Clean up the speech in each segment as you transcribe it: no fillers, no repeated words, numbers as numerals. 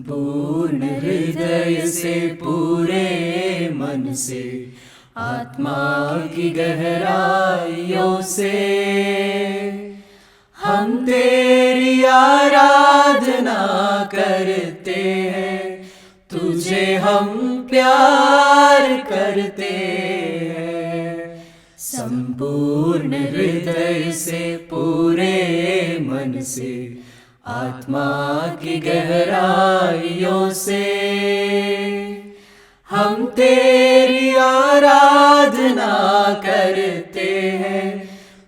संपूर्ण हृदय से, पूरे मन से, आत्मा की गहराइयों से हम तेरी आराधना करते हैं, तुझे हम प्यार करते हैं। संपूर्ण हृदय से, पूरे मन से, आत्मा की गहराइयों से हम तेरी आराधना करते हैं,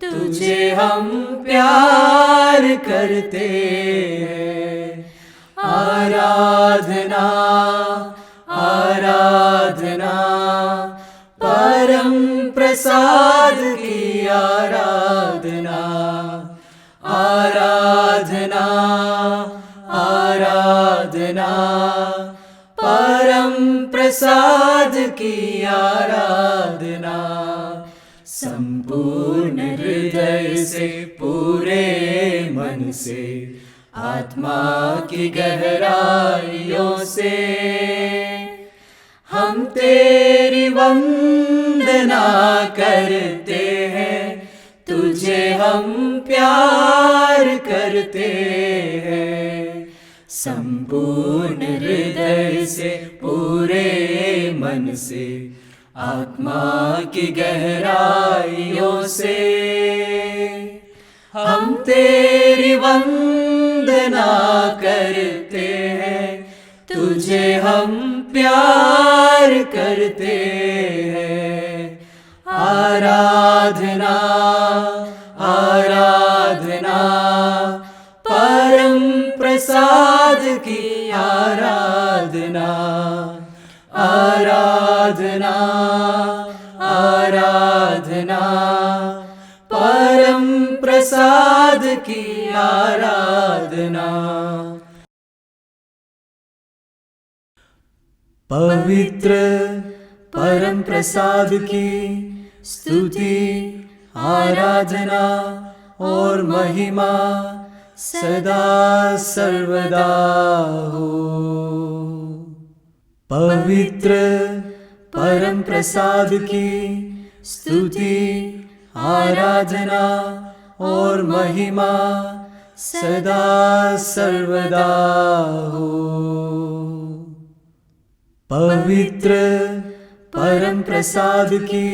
तुझे हम प्यार करते हैं। आराधना आराधना परम प्रसाद की आराधना, आराधना आराधना परम प्रसाद की आराधना। संपूर्ण हृदय से, पूरे मन से, आत्मा की गहराइयों से हम तेरी वंदना करते हैं, तुझे हम प्यार करते हैं। संपूर्ण हृदय से, पूरे मन से, आत्मा की गहराइयों से हम तेरी वंदना करते हैं, तुझे हम प्यार करते हैं। आराधना आराधना परम प्रसाद की आराधना, आराधना आराधना परम प्रसाद की आराधना। पवित्र परम प्रसाद की स्तुति, आराधना और महिमा सदा सर्वदा हो। पवित्र परम प्रसाद की स्तुति, आराधना और महिमा सदा सर्वदा हो। पवित्र परम प्रसाद की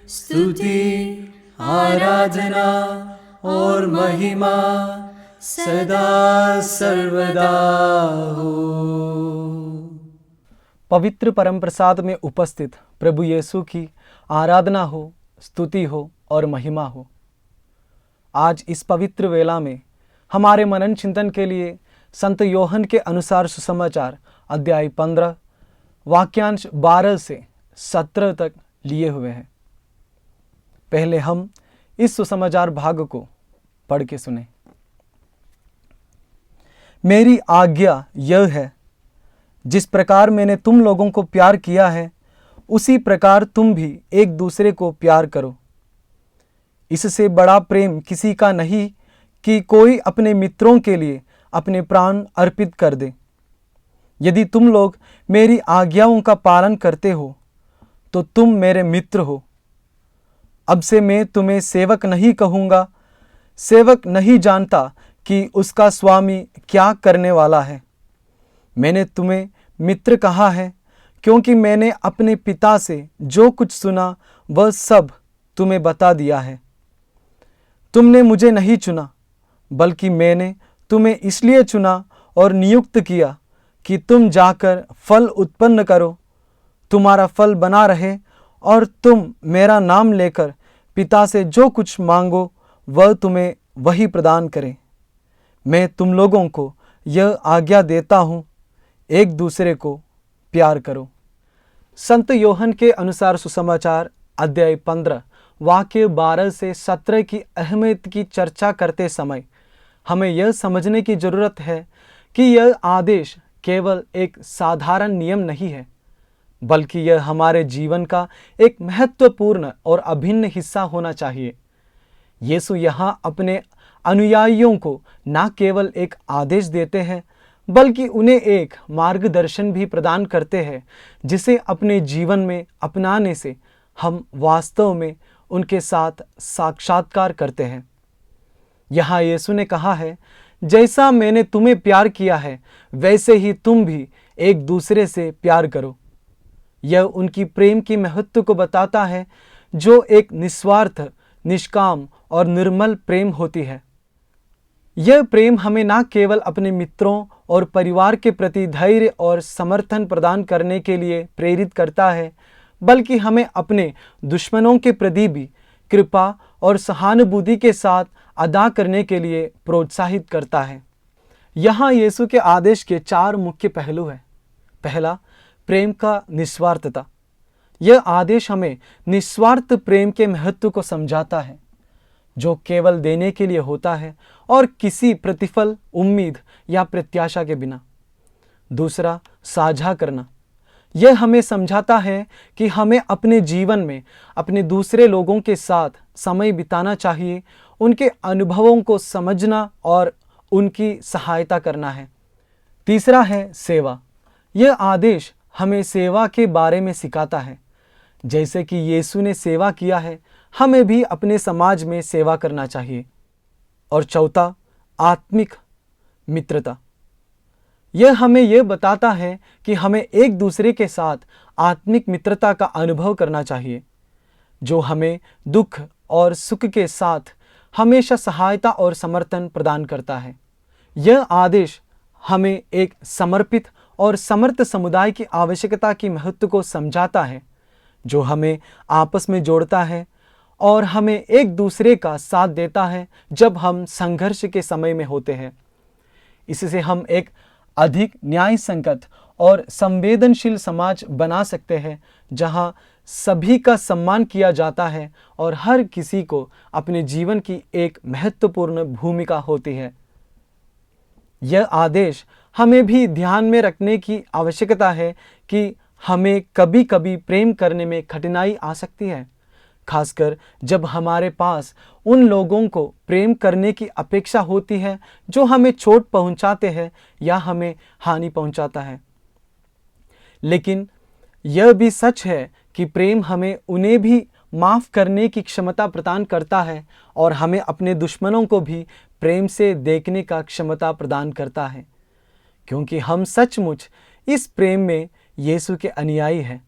स्तुति, आराधना और महिमा सदा सर्वदा हो। पवित्र परम प्रसाद में उपस्थित प्रभु यीशु की आराधना हो, स्तुति हो और महिमा हो। आज इस पवित्र वेला में हमारे मनन चिंतन के लिए संत योहन के अनुसार सुसमाचार अध्याय 15 वाक्यांश 12 से 17 तक लिए हुए हैं। पहले हम इस सुसमाचार भाग को पढ़ के सुने। मेरी आज्ञा यह है, जिस प्रकार मैंने तुम लोगों को प्यार किया है, उसी प्रकार तुम भी एक दूसरे को प्यार करो। इससे बड़ा प्रेम किसी का नहीं कि कोई अपने मित्रों के लिए अपने प्राण अर्पित कर दे। यदि तुम लोग मेरी आज्ञाओं का पालन करते हो तो तुम मेरे मित्र हो। अब से मैं तुम्हें सेवक नहीं कहूँगा, सेवक नहीं जानता कि उसका स्वामी क्या करने वाला है। मैंने तुम्हें मित्र कहा है, क्योंकि मैंने अपने पिता से जो कुछ सुना वह सब तुम्हें बता दिया है। तुमने मुझे नहीं चुना, बल्कि मैंने तुम्हें इसलिए चुना और नियुक्त किया कि तुम जाकर फल उत्पन्न करो, तुम्हारा फल बना रहे और तुम मेरा नाम लेकर पिता से जो कुछ मांगो वह तुम्हें वही प्रदान करे। मैं तुम लोगों को यह आज्ञा देता हूँ, एक दूसरे को प्यार करो। संत योहन के अनुसार सुसमाचार अध्याय 15 वाक्य 12 से 17 की अहमियत की चर्चा करते समय हमें यह समझने की जरूरत है कि यह आदेश केवल एक साधारण नियम नहीं है, बल्कि यह हमारे जीवन का एक महत्वपूर्ण और अभिन्न हिस्सा होना चाहिए। यीशु यहाँ अपने अनुयायियों को न केवल एक आदेश देते हैं, बल्कि उन्हें एक मार्गदर्शन भी प्रदान करते हैं जिसे अपने जीवन में अपनाने से हम वास्तव में उनके साथ साक्षात्कार करते हैं। यहाँ यीशु ने कहा है, जैसा मैंने तुम्हें प्यार किया है वैसे ही तुम भी एक दूसरे से प्यार करो। यह उनकी प्रेम की महत्व को बताता है जो एक निस्वार्थ, निष्काम और निर्मल प्रेम होती है। यह प्रेम हमें न केवल अपने मित्रों और परिवार के प्रति धैर्य और समर्थन प्रदान करने के लिए प्रेरित करता है, बल्कि हमें अपने दुश्मनों के प्रति भी कृपा और सहानुभूति के साथ अदा करने के लिए प्रोत्साहित करता है। यहाँ यीशु के आदेश के 4 मुख्य पहलू हैं। पहला, प्रेम का निस्वार्थता। यह आदेश हमें निस्वार्थ प्रेम के महत्व को समझाता है, जो केवल देने के लिए होता है और किसी प्रतिफल, उम्मीद या प्रत्याशा के बिना। दूसरा, साझा करना। यह हमें समझाता है कि हमें अपने जीवन में अपने दूसरे लोगों के साथ समय बिताना चाहिए, उनके अनुभवों को समझना और उनकी सहायता करना है। तीसरा है सेवा। यह आदेश हमें सेवा के बारे में सिखाता है। जैसे कि यीशु ने सेवा किया है, हमें भी अपने समाज में सेवा करना चाहिए। और चौथा, आत्मिक मित्रता। यह हमें यह बताता है कि हमें एक दूसरे के साथ आत्मिक मित्रता का अनुभव करना चाहिए, जो हमें दुख और सुख के साथ हमेशा सहायता और समर्थन प्रदान करता है। यह आदेश हमें एक समर्पित और समर्थ समुदाय की आवश्यकता की महत्व को समझाता है, जो हमें आपस में जोड़ता है और हमें एक दूसरे का साथ देता है जब हम संघर्ष के समय में होते हैं। इससे हम एक अधिक न्याय संगत और संवेदनशील समाज बना सकते हैं, जहां सभी का सम्मान किया जाता है और हर किसी को अपने जीवन की एक महत्वपूर्ण भूमिका होती है। यह आदेश हमें भी ध्यान में रखने की आवश्यकता है कि हमें कभी कभी प्रेम करने में कठिनाई आ सकती है, खासकर जब हमारे पास उन लोगों को प्रेम करने की अपेक्षा होती है जो हमें चोट पहुंचाते हैं या हमें हानि पहुंचाता है। लेकिन यह भी सच है कि प्रेम हमें उन्हें भी माफ़ करने की क्षमता प्रदान करता है और हमें अपने दुश्मनों को भी प्रेम से देखने का क्षमता प्रदान करता है, क्योंकि हम सचमुच इस प्रेम में यीशु के अनुयायी हैं।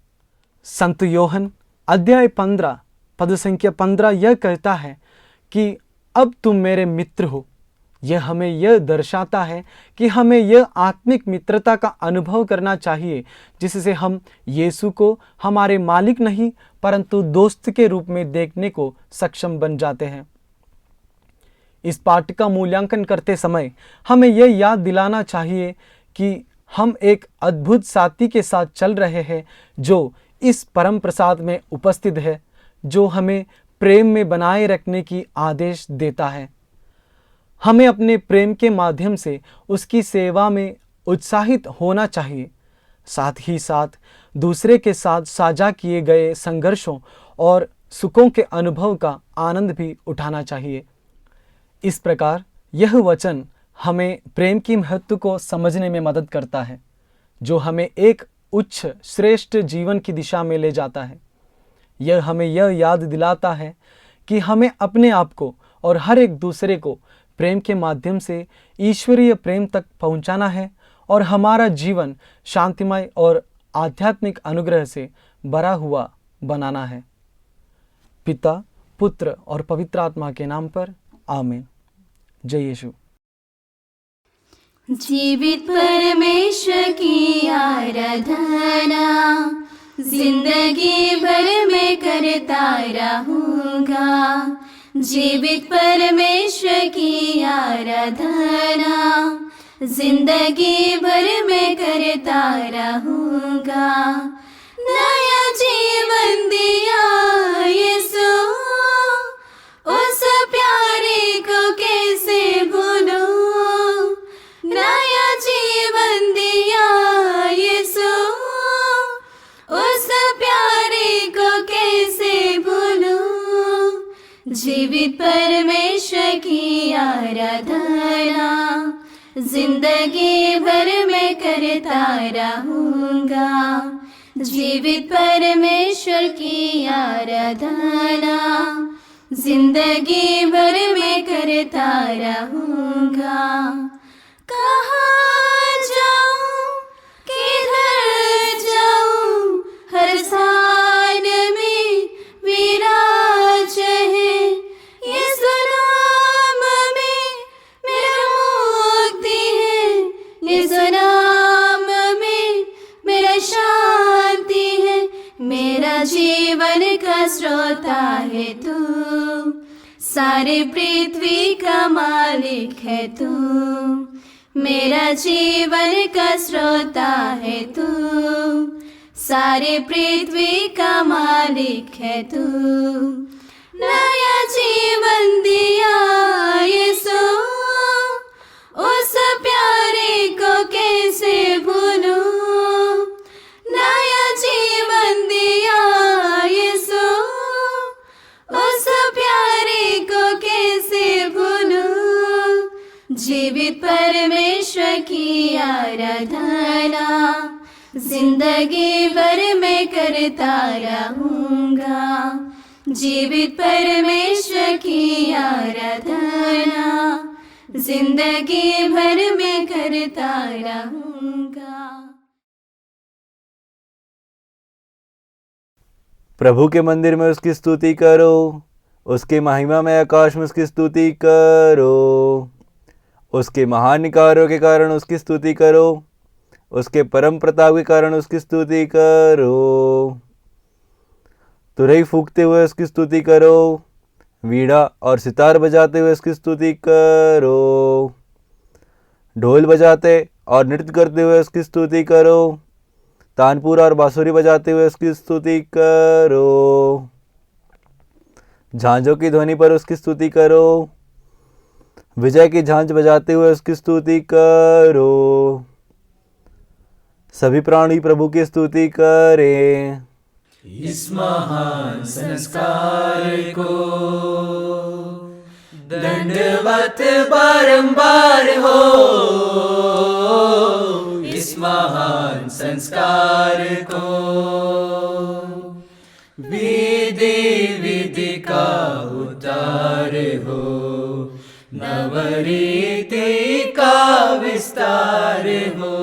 संत योहन अध्याय 15 पद संख्या 15 यह कहता है कि अब तुम मेरे मित्र हो। यह हमें यह दर्शाता है कि हमें यह आत्मिक मित्रता का अनुभव करना चाहिए जिससे हम यीशु को हमारे मालिक नहीं परंतु दोस्त के रूप में देखने को सक्षम बन जाते हैं। इस पाठ का मूल्यांकन करते समय हमें यह याद दिलाना चाहिए कि हम एक अद्भुत साथी के साथ चल रहे हैं जो इस परम प्रसाद में उपस्थित है, जो हमें प्रेम में बनाए रखने की आदेश देता है। हमें अपने प्रेम के माध्यम से उसकी सेवा में उत्साहित होना चाहिए, साथ ही साथ दूसरे के साथ साझा किए गए संघर्षों और सुखों के अनुभव का आनंद भी उठाना चाहिए। इस प्रकार यह वचन हमें प्रेम की महत्व को समझने में मदद करता है, जो हमें एक उच्च श्रेष्ठ जीवन की दिशा में ले जाता है। यह हमें यह याद दिलाता है कि हमें अपने आप को और हर एक दूसरे को प्रेम के माध्यम से ईश्वरीय प्रेम तक पहुंचाना है और हमारा जीवन शांतिमय और आध्यात्मिक अनुग्रह से भरा हुआ बनाना है। पिता, पुत्र और पवित्र आत्मा के नाम पर आमीन। जय यीशु। जीवित परमेश्वर की आराधना जिंदगी भर में करता रहूंगा। जीवित परमेश्वर की आराधना जिंदगी भर में करता रहूंगा। नया जीवन दिया यीशु, उस प्यारे को कैसे भूलूं। नया जीवन दिया यीशु, उस प्यारे को कैसे भूलूं। जीवित परमेश्वर की आराधना जिंदगी भर करता रहूँगा। जीवित परमेश्वर की आराधना जिंदगी भर में करता रहूँगा। कहाँ जाऊँ किधर जाऊँ, हर स्थान में विराज है। यीशु नाम में मेरा मुक्ति है, यीशु नाम में मेरा शांति है। मेरा जीवन का श्रोता है तू, सारे पृथ्वी का मालिक है तू। मेरा जीवन का श्रोता है तू, सारे पृथ्वी का मालिक है तू। नया जीवन दिया यीशु, उस प्यारे को कैसे भूलूं। नया जीवन दिया यीशु, उस प्यारे को कैसे भूलूं। जीवित परमेश्वर की आराधना जिंदगी भर में करता रहूँगा। जीवित परमेश्वर की आराधना जिंदगी भर में करता रहूँगा। प्रभु के मंदिर में उसकी स्तुति करो, उसके महिमा में आकाश में उसकी स्तुति करो। उसके महान कार्यों के कारण उसकी स्तुति करो, उसके परम प्रताप के कारण उसकी स्तुति करो। तुरही फूंकते हुए उसकी स्तुति करो, वीणा और सितार बजाते हुए उसकी स्तुति करो। ढोल बजाते और नृत्य करते हुए उसकी स्तुति करो, तानपुरा और बांसुरी बजाते हुए उसकी स्तुति करो। झांझों की ध्वनि पर उसकी स्तुति करो, विजय की झांझ बजाते हुए उसकी स्तुति करो। सभी प्राणी प्रभु की स्तुति करें। इस महान संस्कार को दंडवत बारंबार हो। इस महान संस्कार को विधि विधि का उतार हो। नवरीति का विस्तार हो।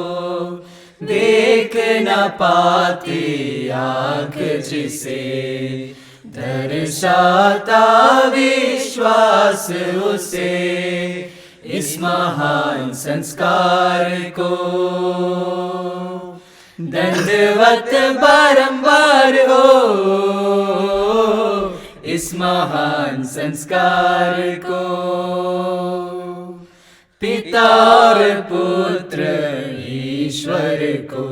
देख न पाती आँख जिसे दर्शाता विश्वास उसे। इस महान संस्कार को दंडवत बारंबार हो। इस महान संस्कार को पिता और पुत्र ईश्वर को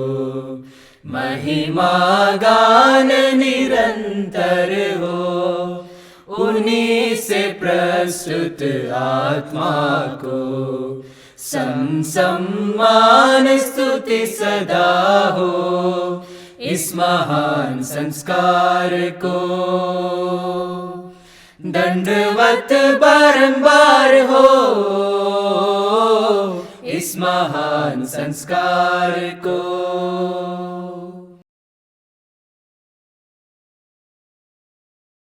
महिमा गान निरंतर हो। उन्हीं से प्रस्तुत आत्मा को सम्मान स्तुति सदा हो। इस महान संस्कार को दंडवत बारंबार हो। इस महान संस्कार को